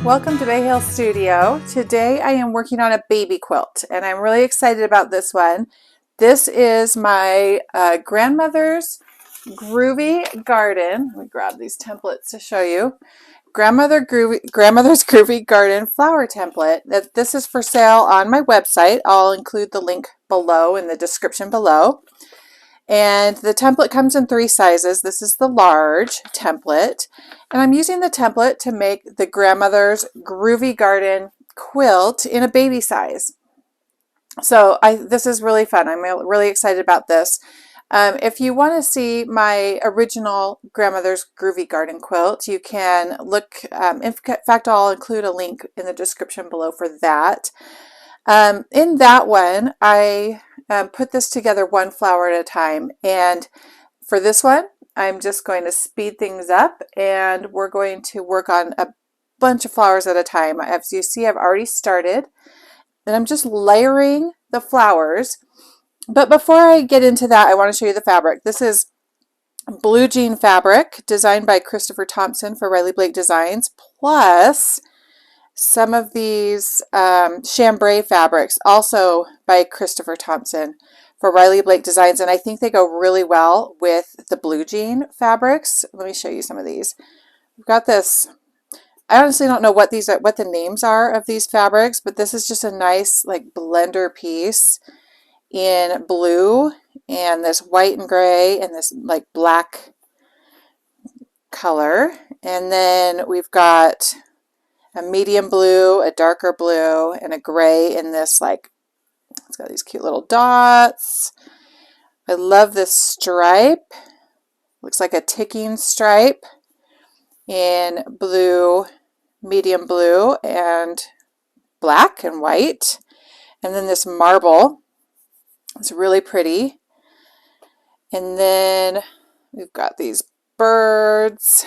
Welcome to Bayhill Studio. Today I am working on a baby quilt and I'm really excited about this one. This is my grandmother's Groovy Garden. Let me grab these templates to show you. Grandmother's Groovy Garden flower template. This is for sale on my website. I'll include the link below in the description below. And the template comes in 3 sizes. This is the large template. And I'm using the template to make the grandmother's Groovy Garden quilt in a baby size. So this is really fun. I'm really excited about this. If you want to see my original grandmother's Groovy Garden quilt, you can look. In fact, I'll include a link in the description below for that. In that one, I put this together one flower at a time, and for this one I'm just going to speed things up and we're going to work on a bunch of flowers at a time. As you see, I've already started and I'm just layering the flowers. But before I get into that, I want to show you the fabric. This is blue jean fabric designed by Christopher Thompson for Riley Blake Designs, plus some of these chambray fabrics, also by Christopher Thompson for Riley Blake Designs, and I think they go really well with the blue jean fabrics. Let me show you some of these. We've got this. I honestly don't know what the names are of these fabrics, but this is just a nice like blender piece in blue and this white and gray and this like black color, and then we've got a medium blue, a darker blue, and a gray in this, like, it's got these cute little dots. I love this stripe. Looks like a ticking stripe in blue, medium blue, and black and white. And then this marble. It's really pretty. And then we've got these birds.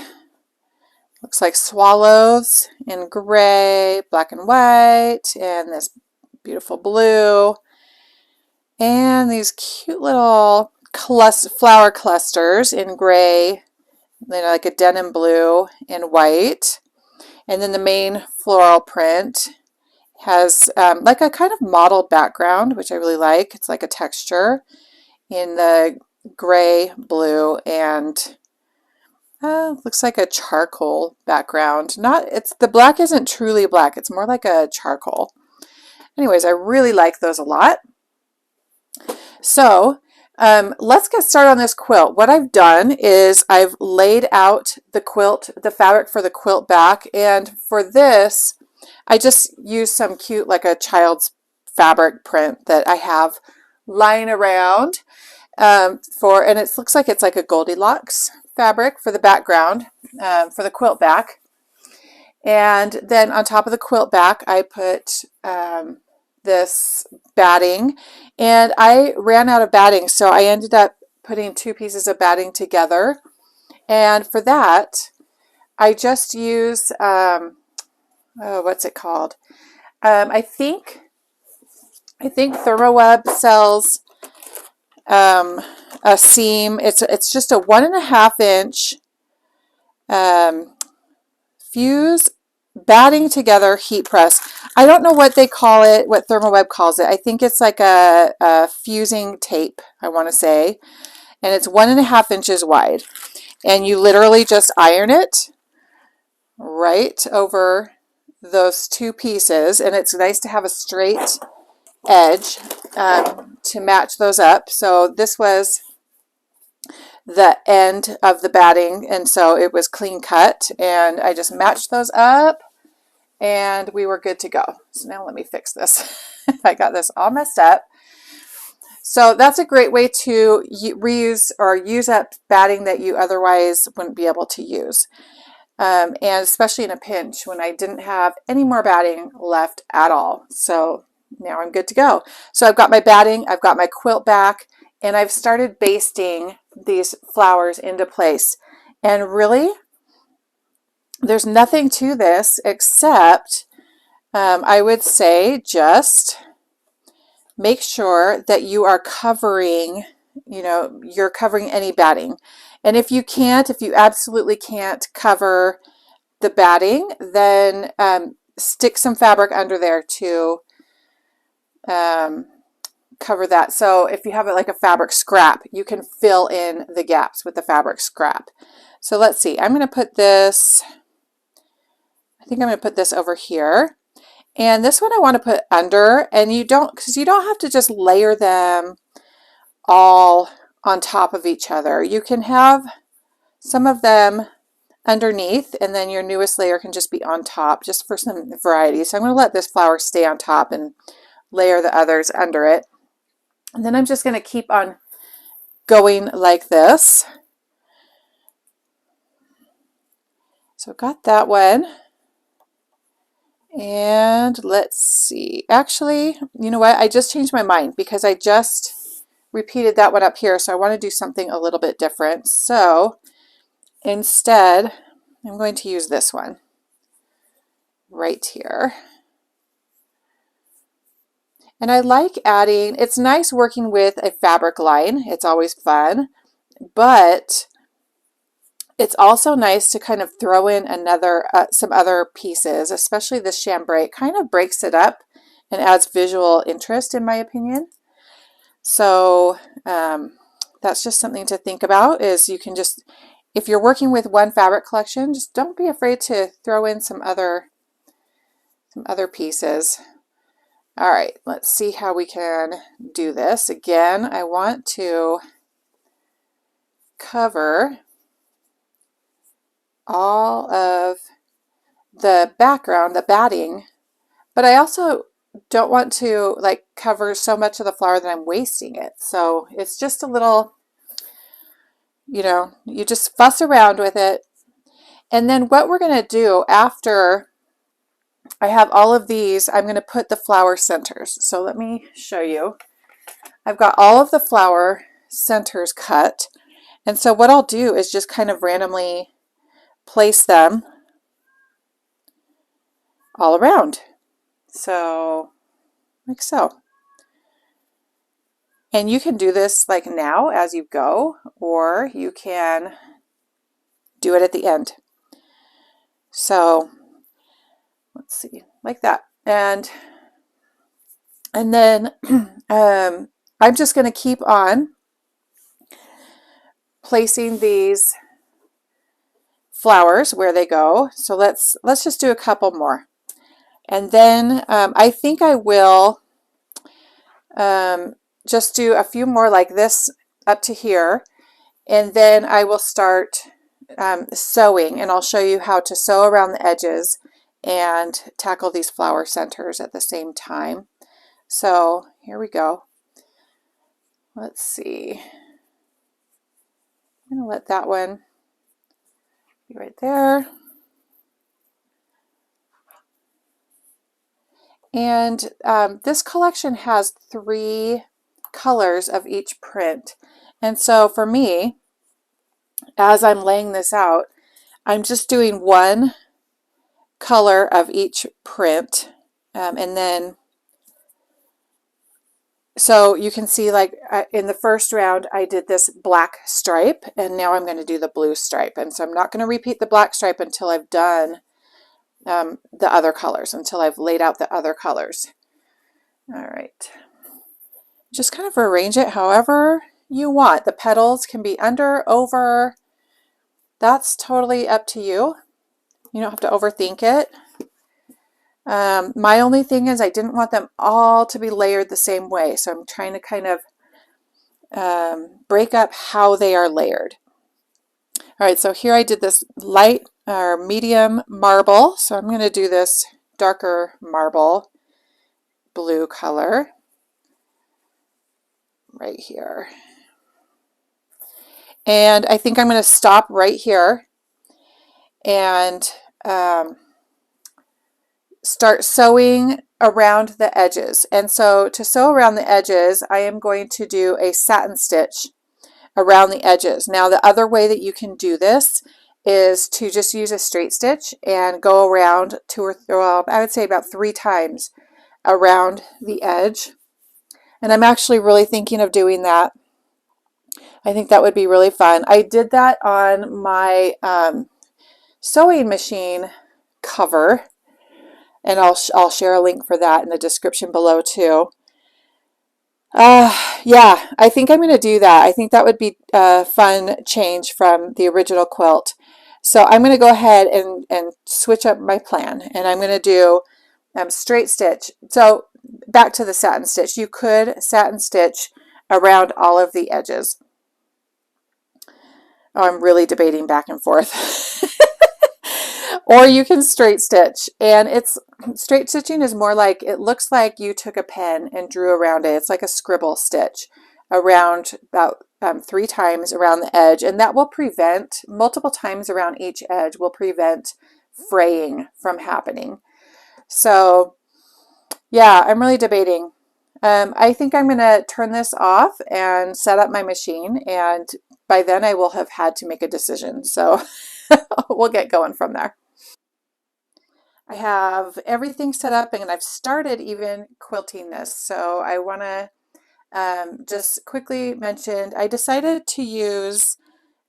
Looks like swallows in gray, black and white, and this beautiful blue. And these cute little flower clusters in gray, like a denim blue and white. And then the main floral print has like a kind of mottled background, which I really like. It's like a texture in the gray, blue, and looks like a charcoal background. The black isn't truly black. It's more like a charcoal. Anyways, I really like those a lot. So let's get started on this quilt. What I've done is I've laid out the fabric for the quilt back, and for this, I just used some cute, like a child's fabric print that I have lying around and it looks like it's like a Goldilocks fabric for the background, for the quilt back. And then on top of the quilt back, I put this batting, and I ran out of batting, so I ended up putting 2 pieces of batting together. And for that, I just use, what's it called? I think ThermoWeb sells a seam. It's just a 1.5 inch fuse batting together heat press. I don't know what they call it, what ThermoWeb calls it. I think it's like a fusing tape, I want to say, and it's 1.5 inches wide, and you literally just iron it right over those 2 pieces, and it's nice to have a straight edge to match those up. So this was the end of the batting, and so it was clean cut, and I just matched those up and we were good to go. So now let me fix this. I got this all messed up. So that's a great way to reuse or use up batting that you otherwise wouldn't be able to use, and especially in a pinch when I didn't have any more batting left at all. So now I'm good to go. So I've got my batting, I've got my quilt back, and I've started basting these flowers into place. And really, there's nothing to this except I would say just make sure that you are covering, you're covering any batting. And if you absolutely can't cover the batting, then stick some fabric under there to cover that. So if you have it like a fabric scrap, you can fill in the gaps with the fabric scrap. So let's see, I'm going to put this, I think I'm going to put this over here. And this one I want to put under, and you don't, because you don't have to just layer them all on top of each other. You can have some of them underneath, and then your newest layer can just be on top, just for some variety. So I'm going to let this flower stay on top and layer the others under it. And then I'm just going to keep on going like this. So got that one. And let's see, actually, you know what? I just changed my mind because I just repeated that one up here. So I want to do something a little bit different. So instead, I'm going to use this one right here. And I like adding, it's nice working with a fabric line. It's always fun, but it's also nice to kind of throw in another, some other pieces, especially the chambray. It kind of breaks it up and adds visual interest, in my opinion. So that's just something to think about, is you can just, if you're working with one fabric collection, just don't be afraid to throw in some other pieces. All right, let's see how we can do this. Again, I want to cover all of the background, the batting, but I also don't want to like cover so much of the flower that I'm wasting it. So it's just a little, you know, you just fuss around with it. And then what we're going to do after I have all of these, I'm going to put the flower centers. So let me show you. I've got all of the flower centers cut. And so what I'll do is just kind of randomly place them all around. So like so. And you can do this like now as you go, or you can do it at the end. So let's see, like that. And then I'm just going to keep on placing these flowers where they go. So let's just do a couple more. And then I think I will just do a few more like this up to here. And then I will start sewing, and I'll show you how to sew around the edges and tackle these flower centers at the same time. So here we go. Let's see. I'm going to let that one be right there. And this collection has 3 colors of each print. And so for me, as I'm laying this out, I'm just doing 1 color of each print. And then, so you can see like in the first round, I did this black stripe, and now I'm going to do the blue stripe. And so I'm not going to repeat the black stripe until I've done the other colors, until I've laid out the other colors. All right. Just kind of arrange it however you want. The petals can be under, over. That's totally up to you. You don't have to overthink it. My only thing is I didn't want them all to be layered the same way. So I'm trying to kind of break up how they are layered. All right, so here I did this light or medium marble. So I'm going to do this darker marble blue color right here. And I think I'm going to stop right here and start sewing around the edges. And so to sew around the edges, I am going to do a satin stitch around the edges. Now the other way that you can do this is to just use a straight stitch and go around 2 or 3, well, I would say about 3 times around the edge. And I'm actually really thinking of doing that. I think that would be really fun. I did that on my sewing machine cover, and I'll share a link for that in the description below too. Yeah, I think I'm going to do that. I think that would be a fun change from the original quilt. So I'm going to go ahead and switch up my plan, and I'm going to do straight stitch. So back to the satin stitch. You could satin stitch around all of the edges. Oh, I'm really debating back and forth. Or you can straight stitch, and it's straight stitching is more like, it looks like you took a pen and drew around it. It's like a scribble stitch around about 3 times around the edge, and that will prevent, multiple times around each edge will prevent fraying from happening. So yeah, I'm really debating. I think I'm going to turn this off and set up my machine, and by then I will have had to make a decision. So we'll get going from there. I have everything set up, and I've started even quilting this. So I want to just quickly mention, I decided to use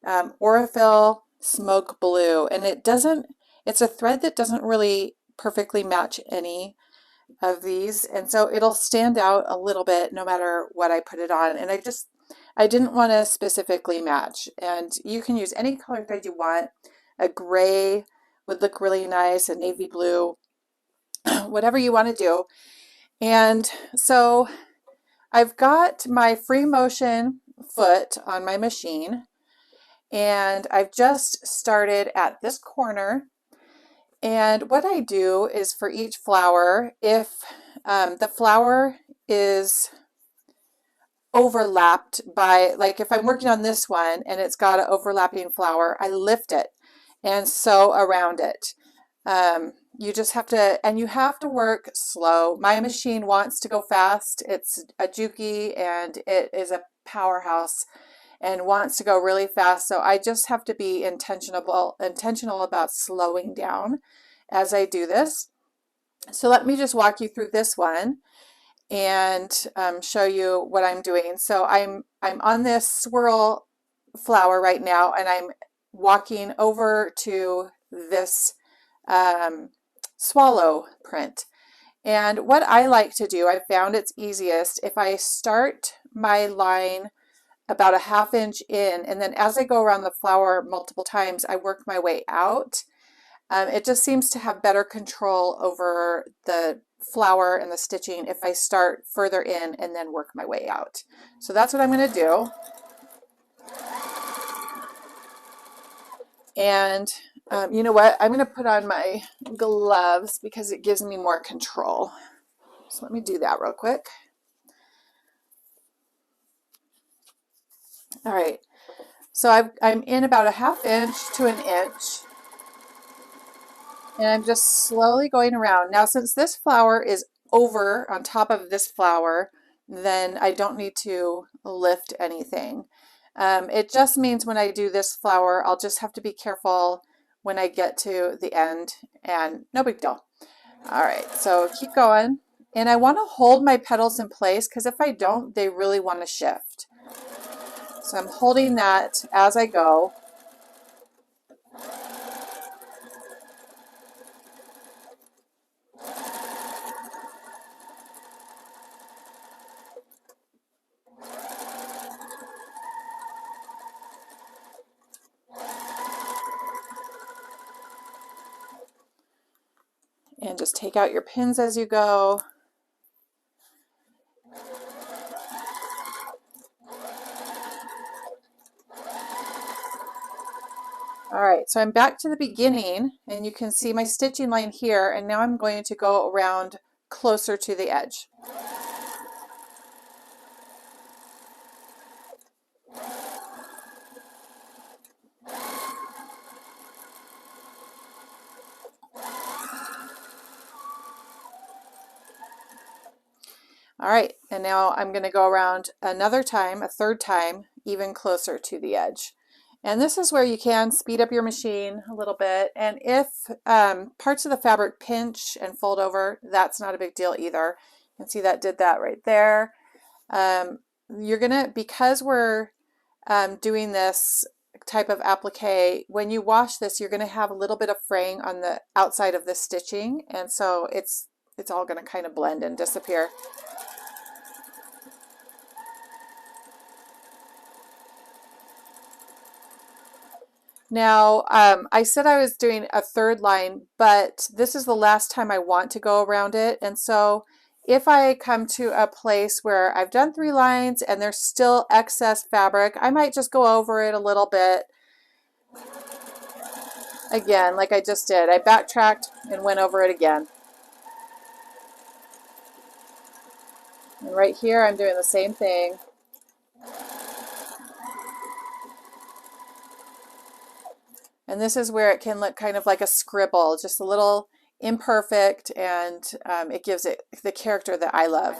Aurifil Smoke Blue, and it's a thread that doesn't really perfectly match any of these, and so it'll stand out a little bit no matter what I put it on. And I didn't want to specifically match, and you can use any color thread you want. A gray would look really nice, a navy blue, whatever you want to do. And so I've got my free motion foot on my machine, and I've just started at this corner. And what I do is, for each flower, if the flower is overlapped by, like if I'm working on this one and it's got an overlapping flower, I lift it and sew around it. You just have to, and you have to work slow. My machine wants to go fast. It's a Juki, and it is a powerhouse and wants to go really fast. So I just have to be intentional about slowing down as I do this. So let me just walk you through this one and show you what I'm doing. So I'm on this swirl flower right now, and I'm walking over to this swallow print. And what I like to do, I found it's easiest if I start my line about a ½ inch in, and then as I go around the flower multiple times, I work my way out. It just seems to have better control over the flower and the stitching if I start further in and then work my way out. So that's what I'm going to do. And you know what? I'm going to put on my gloves because it gives me more control. So let me do that real quick. All right. So I'm in about a ½ inch to an inch. And I'm just slowly going around. Now, since this flower is over on top of this flower, then I don't need to lift anything. It just means when I do this flower, I'll just have to be careful when I get to the end, and no big deal. All right, so keep going. And I want to hold my petals in place, because if I don't, they really want to shift. So I'm holding that as I go. And just take out your pins as you go. All right, so I'm back to the beginning, and you can see my stitching line here, and now I'm going to go around closer to the edge. All right, and now I'm going to go around another time, a third time, even closer to the edge. And this is where you can speed up your machine a little bit. And if parts of the fabric pinch and fold over, that's not a big deal either. You can see that did that right there. You're gonna, because we're doing this type of applique, when you wash this, you're going to have a little bit of fraying on the outside of the stitching, and so it's all going to kind of blend and disappear. Now, I said I was doing a third line, but this is the last time I want to go around it, and so if I come to a place where I've done 3 lines and there's still excess fabric, I might just go over it a little bit. Again, like I just did, I backtracked and went over it again. And right here, I'm doing the same thing. And this is where it can look kind of like a scribble, just a little imperfect, and it gives it the character that I love.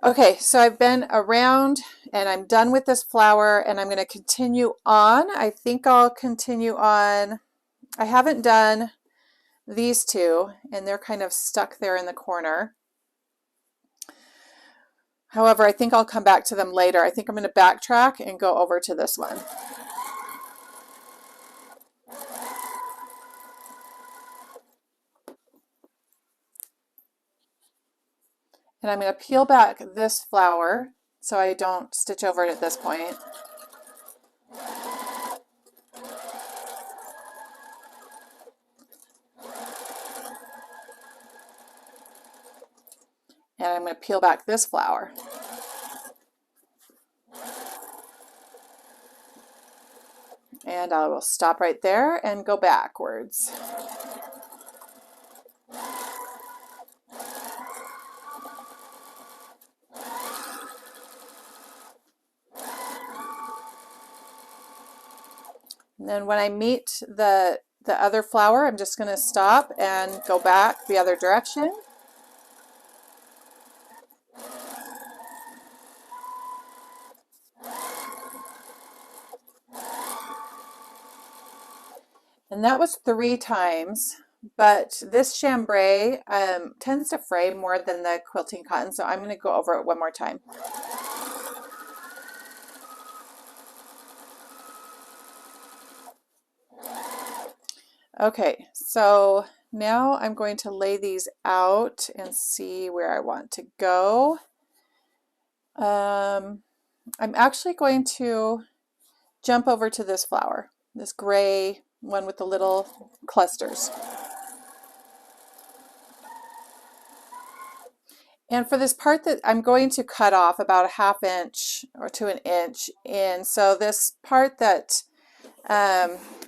Okay, so I've been around and I'm done with this flower, and I'm going to continue on. I think I'll continue on. I haven't done these two, and they're kind of stuck there in the corner. However, I think I'll come back to them later. I think I'm going to backtrack and go over to this one. And I'm going to peel back this flower so I don't stitch over it at this point. And I'm going to peel back this flower. And I will stop right there and go backwards. And then when I meet the other flower, I'm just going to stop and go back the other direction. And that was 3 times, but this chambray tends to fray more than the quilting cotton, so I'm going to go over it one more time. Okay, so now I'm going to lay these out and see where I want to go. I'm actually going to jump over to this flower, this gray one with the little clusters. And for this part that I'm going to cut off about a 1/2 inch or to 1 inch in, so this part that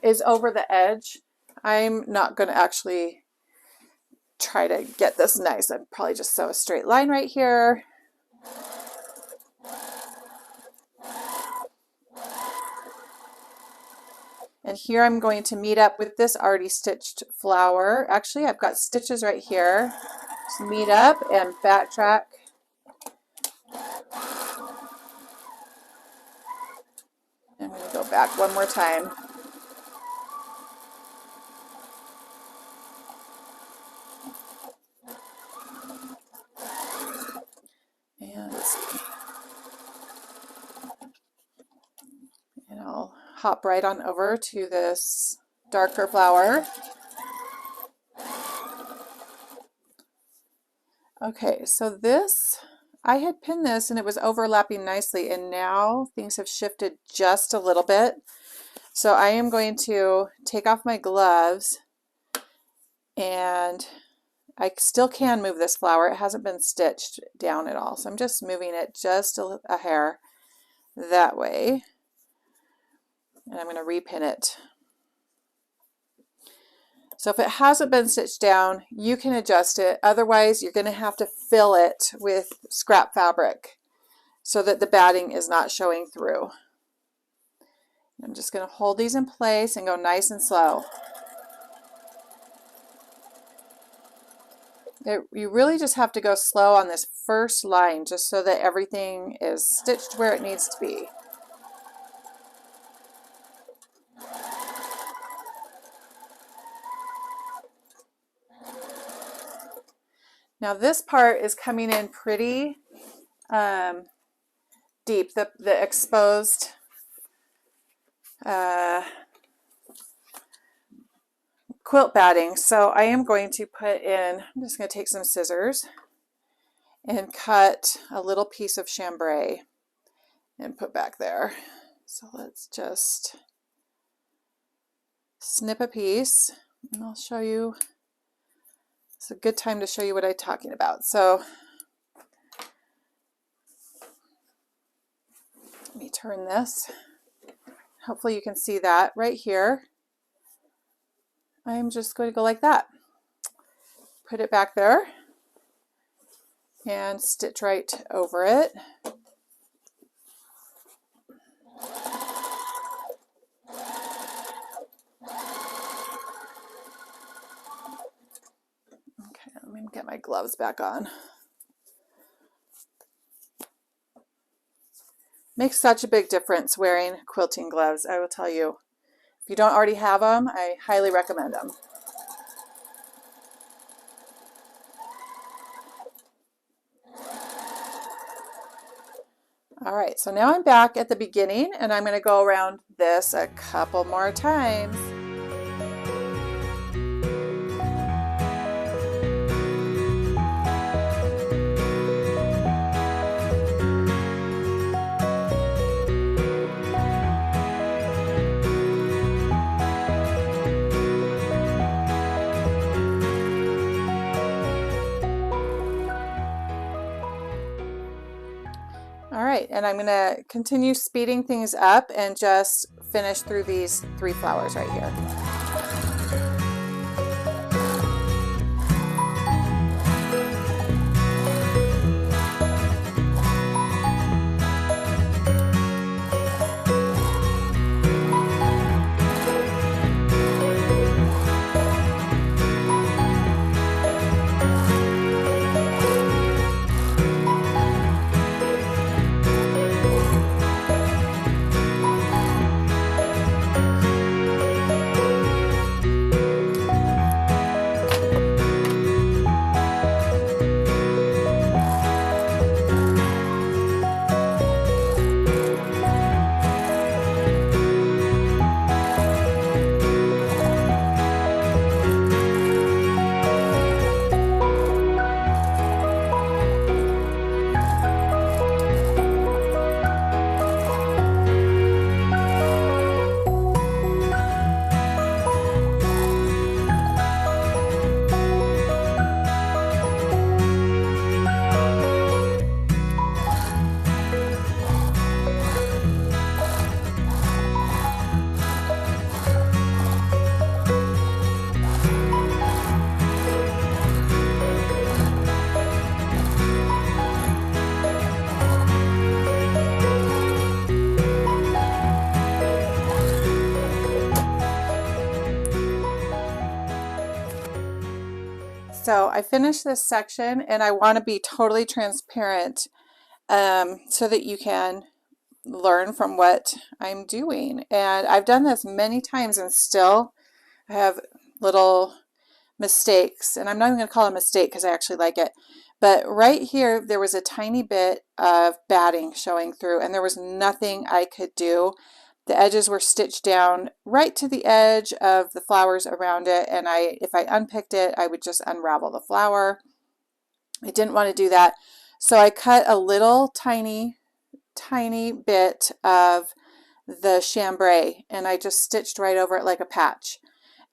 is over the edge, I'm not going to actually try to get this nice. I'd probably just sew a straight line right here. And here I'm going to meet up with this already stitched flower. Actually, I've got stitches right here. Just meet up and backtrack. I'm going to go back one more time. And I'll hop right on over to this darker flower. Okay, so this, I had pinned this and it was overlapping nicely, and now things have shifted just a little bit. So I am going to take off my gloves, and I still can move this flower. It hasn't been stitched down at all, so I'm just moving it just a hair that way, and I'm going to repin it. So if it hasn't been stitched down, you can adjust it. Otherwise, you're going to have to fill it with scrap fabric so that the batting is not showing through. I'm just going to hold these in place and go nice and slow. You really just have to go slow on this first line just so that everything is stitched where it needs to be. Now this part is coming in pretty deep, the exposed quilt batting. So I am going to put in, I'm just going to take some scissors and cut a little piece of chambray and put back there. So let's just snip a piece and I'll show you. It's a good time to show you what I'm talking about. So let me turn this. Hopefully you can see that right here. I'm just going to go like that. Put it back there and stitch right over it. Okay, let me get my gloves back on. Makes such a big difference wearing quilting gloves, I will tell you. If you don't already have them, I highly recommend them. All right, so now I'm back at the beginning and I'm going to go around this a couple more times. All right, and I'm going to continue speeding things up and just finish through these 3 flowers right here. So I finished this section and I want to be totally transparent so that you can learn from what I'm doing. And I've done this many times and still I have little mistakes. And I'm not even going to call it a mistake because I actually like it. But right here, there was a tiny bit of batting showing through and there was nothing I could do. The edges were stitched down right to the edge of the flowers around it, and if I unpicked it, I would just unravel the flower. I didn't want to do that, so I cut a little tiny bit of the chambray, and I just stitched right over it like a patch.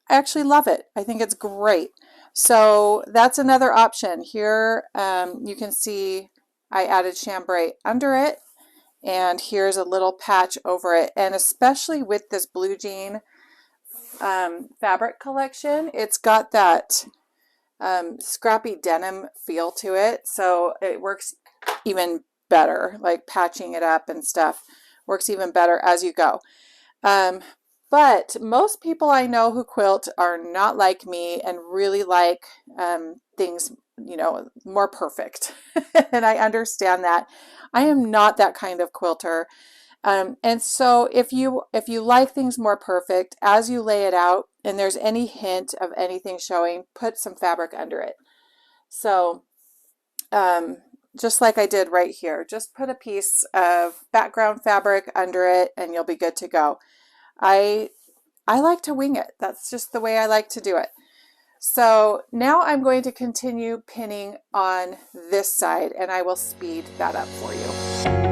I actually love it. I think it's great. So that's another option. Here you can see I added chambray under it. And here's a little patch over it. And especially with this blue jean fabric collection, it's got that scrappy denim feel to it. So it works even better, like patching it up and stuff works even better as you go. But most people I know who quilt are not like me and really like things, you know, more perfect. And I understand that. I am not that kind of quilter. And so if you like things more perfect, as you lay it out and there's any hint of anything showing, put some fabric under it. So just like I did right here. Just put a piece of background fabric under it and you'll be good to go. I like to wing it. That's just the way I like to do it. So now I'm going to continue pinning on this side and I will speed that up for you.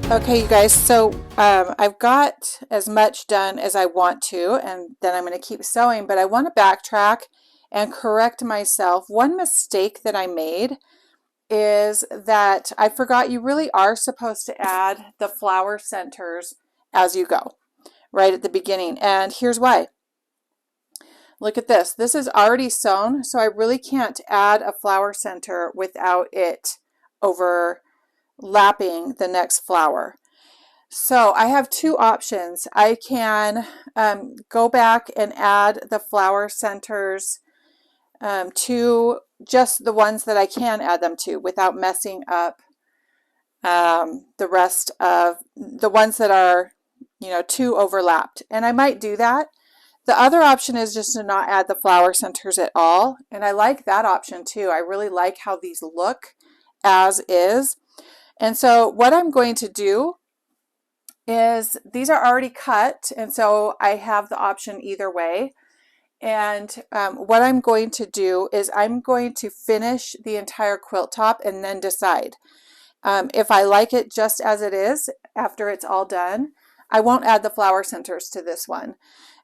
Okay, you guys, so I've got as much done as I want to, and then I'm going to keep sewing, but I want to backtrack and correct myself. One mistake that I made is that I forgot you really are supposed to add the flower centers as you go, right at the beginning, and here's why. Look at this. This is already sewn, so I really can't add a flower center without it overlapping the next flower. So I have two options. I can go back and add the flower centers to just the ones that I can add them to without messing up the rest of the ones that are, you know, too overlapped. And I might do that. The other option is just to not add the flower centers at all. And I like that option too. I really like how these look as is. And so what I'm going to do is these are already cut, and so I have the option either way. And what I'm going to do is I'm going to finish the entire quilt top and then decide. If I like it just as it is after it's all done, I won't add the flower centers to this one.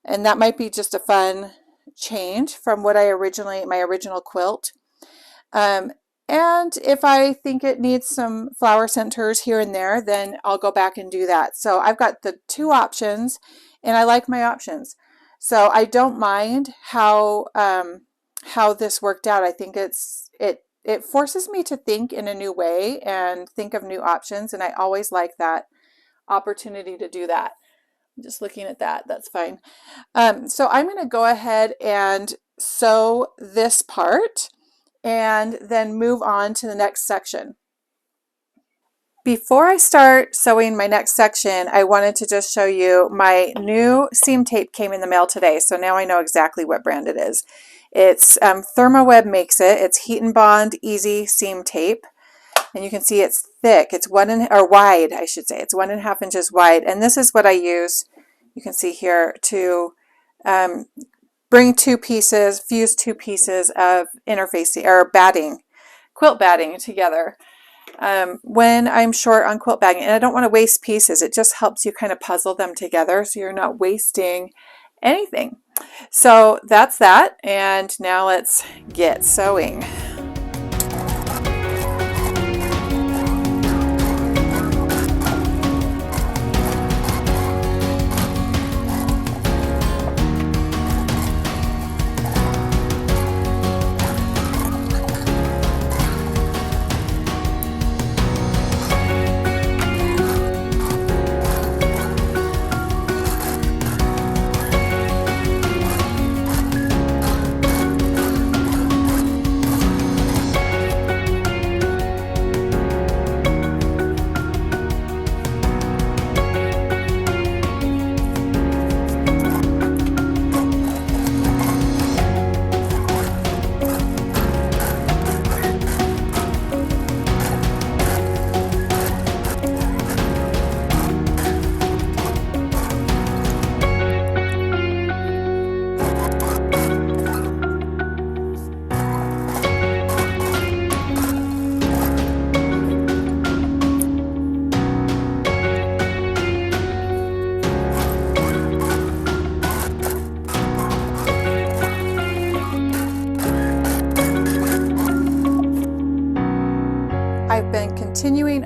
And that might be just a fun change from what my original quilt. And if I think it needs some flower centers here and there, then I'll go back and do that. So I've got the two options and I like my options. So I don't mind how this worked out. I think it forces me to think in a new way and think of new options, and I always like that opportunity to do that. I'm just looking at that. That's fine. So I'm going to go ahead and sew this part and then move on to the next section. Before I start sewing my next section, I wanted to just show you my new seam tape came in the mail today. So now I know exactly what brand it is. It's ThermoWeb makes it. It's Heat and Bond Easy Seam Tape. And you can see it's thick. It's wide, I should say. It's 1.5 inches wide. And this is what I use, you can see here, to bring fuse two pieces of interfacing or batting, quilt batting together when I'm short on quilt batting. And I don't want to waste pieces. It just helps you kind of puzzle them together so you're not wasting anything. So that's that. And now let's get sewing.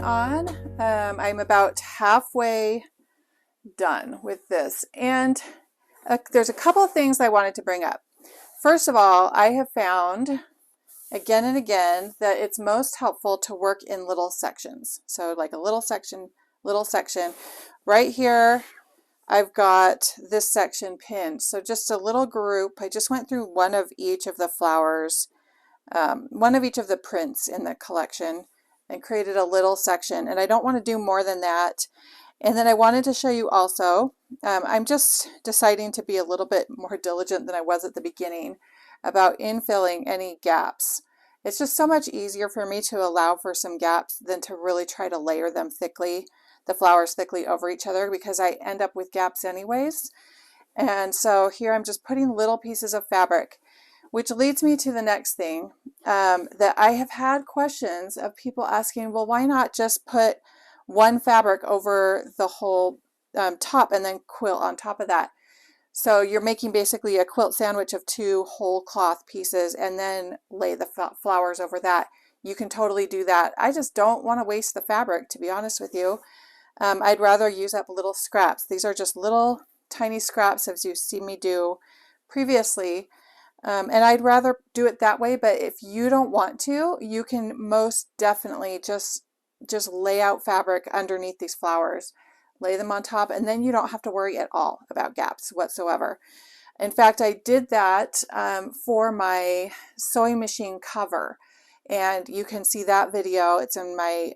on. I'm about halfway done with this, and there's a couple of things I wanted to bring up. First of all, I have found again and again that it's most helpful to work in little sections. So like a little section. Right here, I've got this section pinned. So just a little group. I just went through one of each of the flowers, one of each of the prints in the collection, and created a little section. And I don't want to do more than that. And then I wanted to show you also, I'm just deciding to be a little bit more diligent than I was at the beginning about infilling any gaps. It's just so much easier for me to allow for some gaps than to really try to layer them thickly, the flowers thickly over each other, because I end up with gaps anyways. And so here I'm just putting little pieces of fabric, which leads me to the next thing, that I have had questions of people asking, well, why not just put one fabric over the whole top and then quilt on top of that? So you're making basically a quilt sandwich of two whole cloth pieces and then lay the flowers over that. You can totally do that. I just don't want to waste the fabric, to be honest with you. I'd rather use up little scraps. These are just little tiny scraps, as you've seen me do previously. And I'd rather do it that way, but if you don't want to, you can most definitely just lay out fabric underneath these flowers, lay them on top, and then you don't have to worry at all about gaps whatsoever. In fact, I did that for my sewing machine cover, and you can see that video. It's in my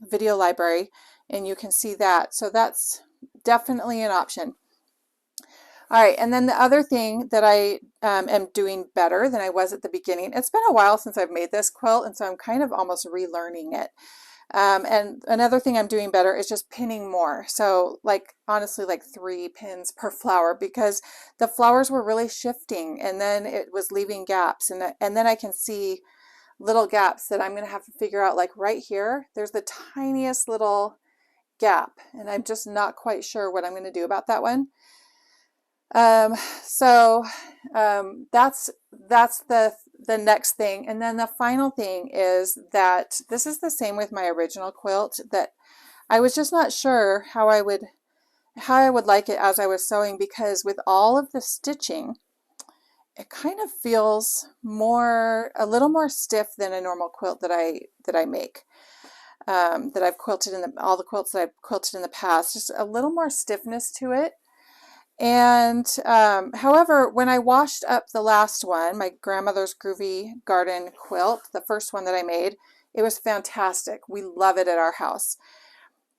video library, and you can see that. So that's definitely an option. All right, and then the other thing that I am doing better than I was at the beginning, it's been a while since I've made this quilt, and so I'm kind of almost relearning it. And another thing I'm doing better is just pinning more. So like honestly, like 3 pins per flower, because the flowers were really shifting and then it was leaving gaps. And then I can see little gaps that I'm going to have to figure out, like right here, there's the tiniest little gap and I'm just not quite sure what I'm going to do about that one. That's the next thing. And then the final thing is that this is the same with my original quilt, that I was just not sure how I would like it as I was sewing, because with all of the stitching, it kind of feels a little more stiff than a normal quilt that I make, that I've quilted in all the quilts that I've quilted in the past, just a little more stiffness to it. And however, when I washed up the last one, my grandmother's Groovy Garden quilt, the first one that I made, it was fantastic. We love it at our house.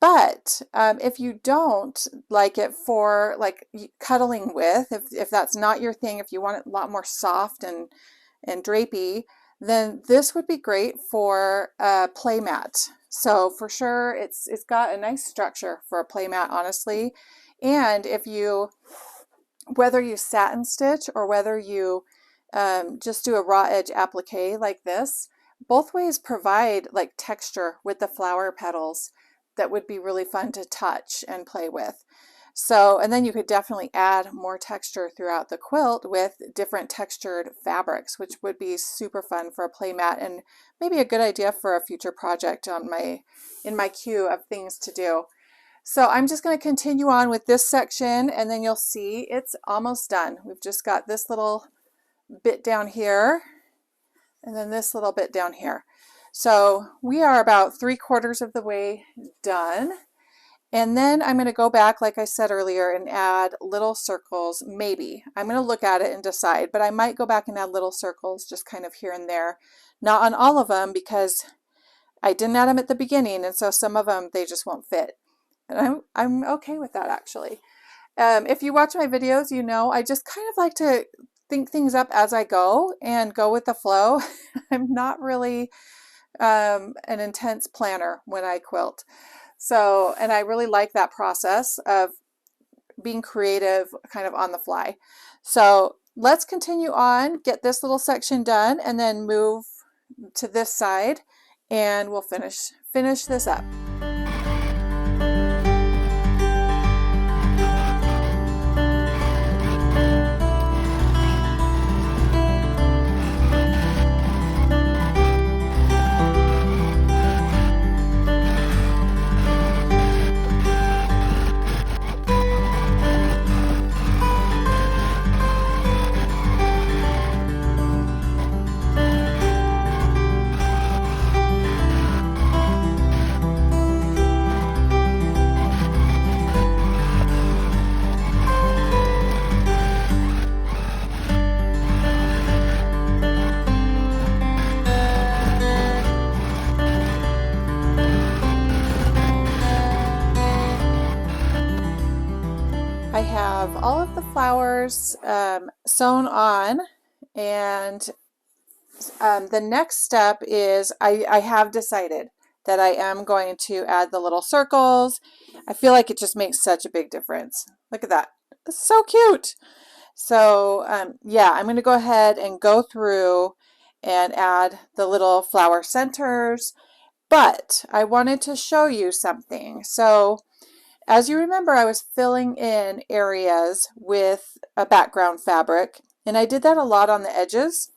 But if you don't like it for like cuddling with, if that's not your thing, if you want it a lot more soft and drapey, then this would be great for a play mat. So for sure, it's got a nice structure for a play mat, honestly. And if whether you satin stitch or whether you just do a raw edge applique like this, both ways provide like texture with the flower petals that would be really fun to touch and play with. So, and then you could definitely add more texture throughout the quilt with different textured fabrics, which would be super fun for a play mat and maybe a good idea for a future project in my queue of things to do. So I'm just going to continue on with this section, and then you'll see it's almost done. We've just got this little bit down here and then this little bit down here. So we are about 3/4 of the way done. And then I'm going to go back, like I said earlier, and add little circles. Maybe. I'm going to look at it and decide, but I might go back and add little circles just kind of here and there. Not on all of them, because I didn't add them at the beginning, and so some of them, they just won't fit. And I'm okay with that, actually. If you watch my videos, you know I just kind of like to think things up as I go and go with the flow. I'm not really an intense planner when I quilt. So, and I really like that process of being creative kind of on the fly. So let's continue on, get this little section done, and then move to this side, and we'll finish this up. I have all of the flowers sewn on, and the next step is I have decided that I am going to add the little circles. I feel like it just makes such a big difference. Look at that. It's so cute. So yeah, I'm going to go ahead and go through and add the little flower centers, but I wanted to show you something. So as you remember, I was filling in areas with a background fabric, and I did that a lot on the edges.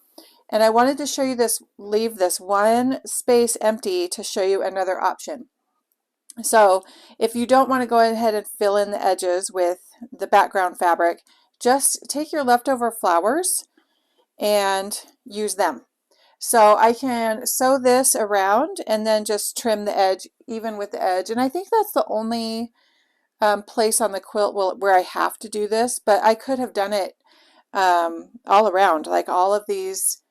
And I wanted to show you this, leave this one space empty to show you another option. So if you don't want to go ahead and fill in the edges with the background fabric, just take your leftover flowers and use them. So I can sew this around and then just trim the edge even with the edge. And I think that's the only place on the quilt where I have to do this, but I could have done it all around, like all of these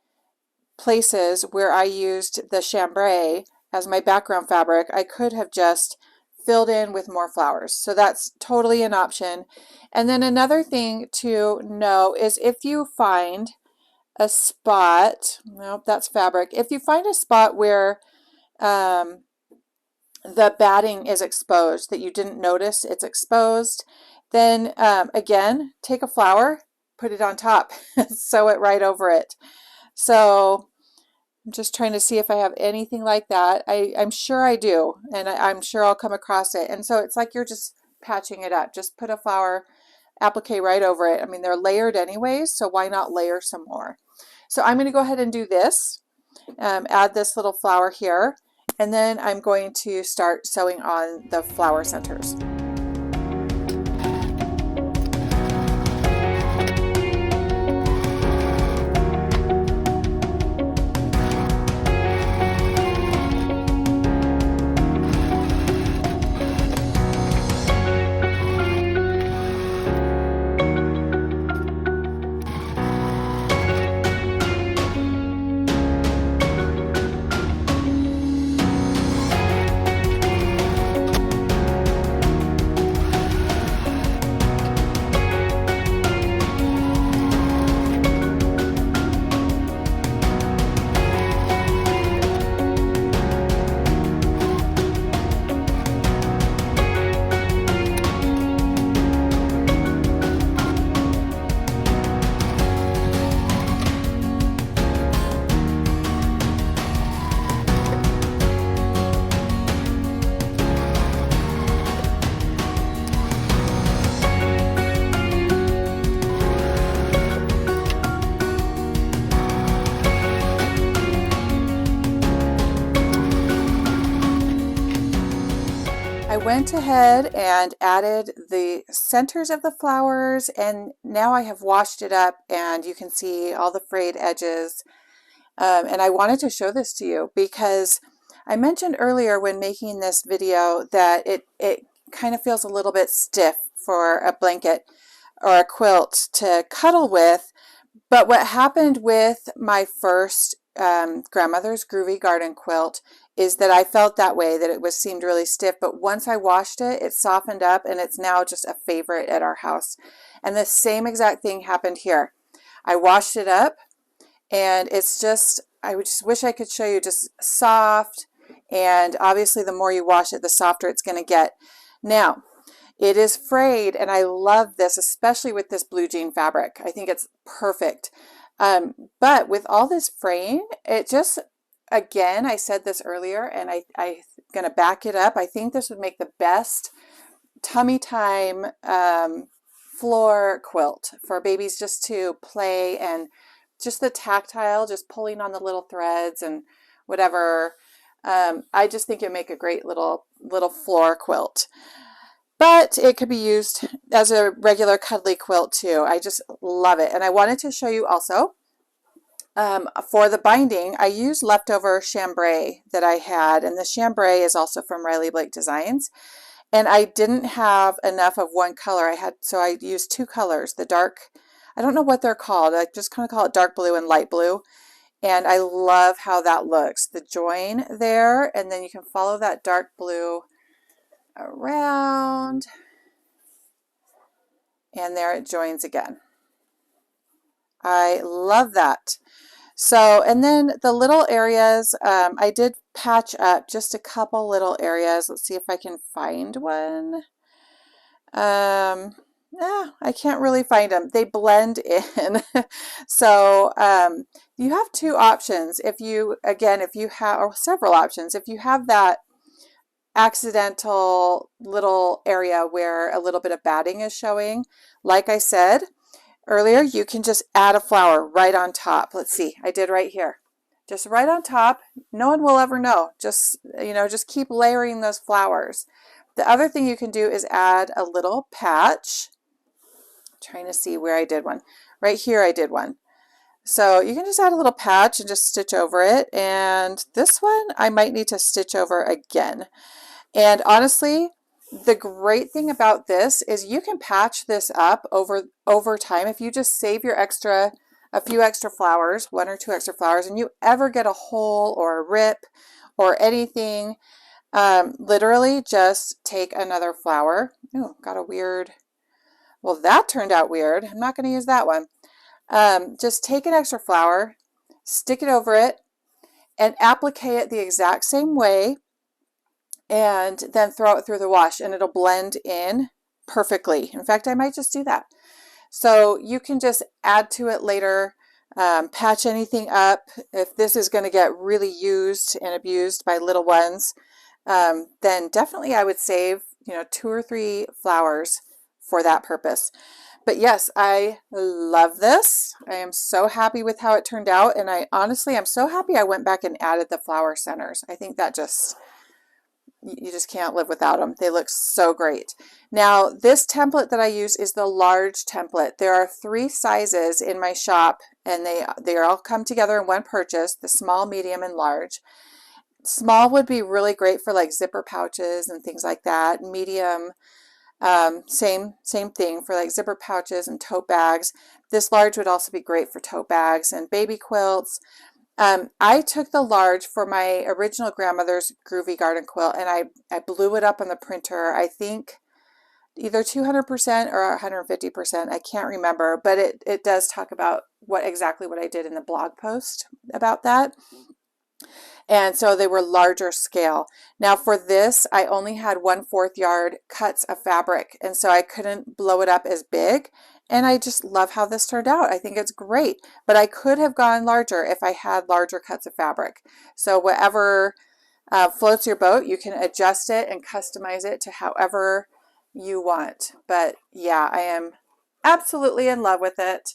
places where I used the chambray as my background fabric, I could have just filled in with more flowers. So that's totally an option. And then another thing to know is if you find a spot, nope, that's fabric. If you find a spot where the batting is exposed, that you didn't notice it's exposed, then again, take a flower, put it on top, sew it right over it. So I'm just trying to see if I have anything like that. I'm sure I do, and I'm sure I'll come across it. And so it's like you're just patching it up. Just put a flower applique right over it. I mean, they're layered anyways, so why not layer some more? So I'm going to go ahead and do this, add this little flower here, and then I'm going to start sewing on the flower centers. I went ahead and added the centers of the flowers, and now I have washed it up and you can see all the frayed edges. And I wanted to show this to you because I mentioned earlier when making this video that it kind of feels a little bit stiff for a blanket or a quilt to cuddle with. But what happened with my first grandmother's Groovy garden quilt is that I felt that way, that it seemed really stiff, but once I washed it, it softened up and it's now just a favorite at our house. And the same exact thing happened here. I washed it up and it's just, I just wish I could show you, just soft, and obviously the more you wash it, the softer it's going to get. Now, it is frayed, and I love this, especially with this blue jean fabric. I think it's perfect. But with all this fraying, it just, again, I said this earlier, and I'm going to back it up. I think this would make the best tummy time floor quilt for babies just to play, and just the tactile, just pulling on the little threads and whatever. I just think it would make a great little floor quilt. But it could be used as a regular cuddly quilt too. I just love it. And I wanted to show you also, for the binding, I used leftover chambray that I had. And the chambray is also from Riley Blake Designs. And I didn't have enough of one color. So I used two colors, the dark, I don't know what they're called. I just kind of call it dark blue and light blue. And I love how that looks. The join there, and then you can follow that dark blue around, and there it joins again. I love that. So, and then the little areas, I did patch up just a couple little areas. Let's see if I can find one. Yeah, I can't really find them. They blend in. So you have two options. If you, again, if you have, or several options, if you have that accidental little area where a little bit of batting is showing, like I said earlier, you can just add a flower right on top. Let's see, I did right here. Just right on top. No one will ever know. Just, you know, just keep layering those flowers. The other thing you can do is add a little patch. I'm trying to see where I did one. Right here I did one. So you can just add a little patch and just stitch over it. And this one I might need to stitch over again. And honestly, the great thing about this is you can patch this up over time. If you just save your a few extra flowers, 1 or 2 extra flowers, and you ever get a hole or a rip or anything, literally just take another flower. Oh, got a weird, well, that turned out weird. I'm not going to use that one. Just take an extra flower, stick it over it, and applique it the exact same way, and then throw it through the wash, and it'll blend in perfectly. In fact, I might just do that. So you can just add to it later, patch anything up. If this is going to get really used and abused by little ones, then definitely I would save, you know, 2 or 3 flowers for that purpose. But yes, I love this. I am so happy with how it turned out, and I honestly, I'm so happy I went back and added the flower centers. I think that just, you just can't live without them. They look so great. Now, this template that I use is the large template. There are 3 sizes in my shop, and they all come together in one purchase, the small, medium, and large. Small would be really great for like zipper pouches and things like that. Medium, same thing for like zipper pouches and tote bags. This large would also be great for tote bags and baby quilts. I took the large for my original grandmother's Groovy garden quilt, and I blew it up on the printer, I think either 200% or 150%. I can't remember, but it does talk about exactly what I did in the blog post about that. And so they were larger scale. Now for this, I only had 1/4 yard cuts of fabric, and so I couldn't blow it up as big. And I just love how this turned out. I think it's great, but I could have gone larger if I had larger cuts of fabric. So whatever floats your boat, you can adjust it and customize it to however you want. But yeah, I am absolutely in love with it.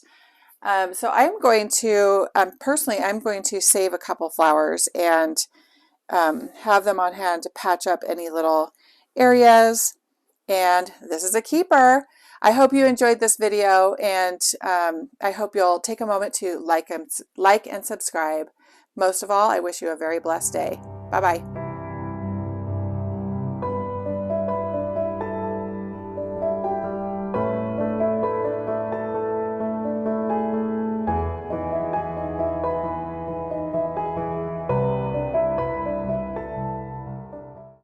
So I'm going to, personally, I'm going to save a couple flowers and have them on hand to patch up any little areas. And this is a keeper. I hope you enjoyed this video, and I hope you'll take a moment to like and subscribe. Most of all, I wish you a very blessed day. Bye-bye.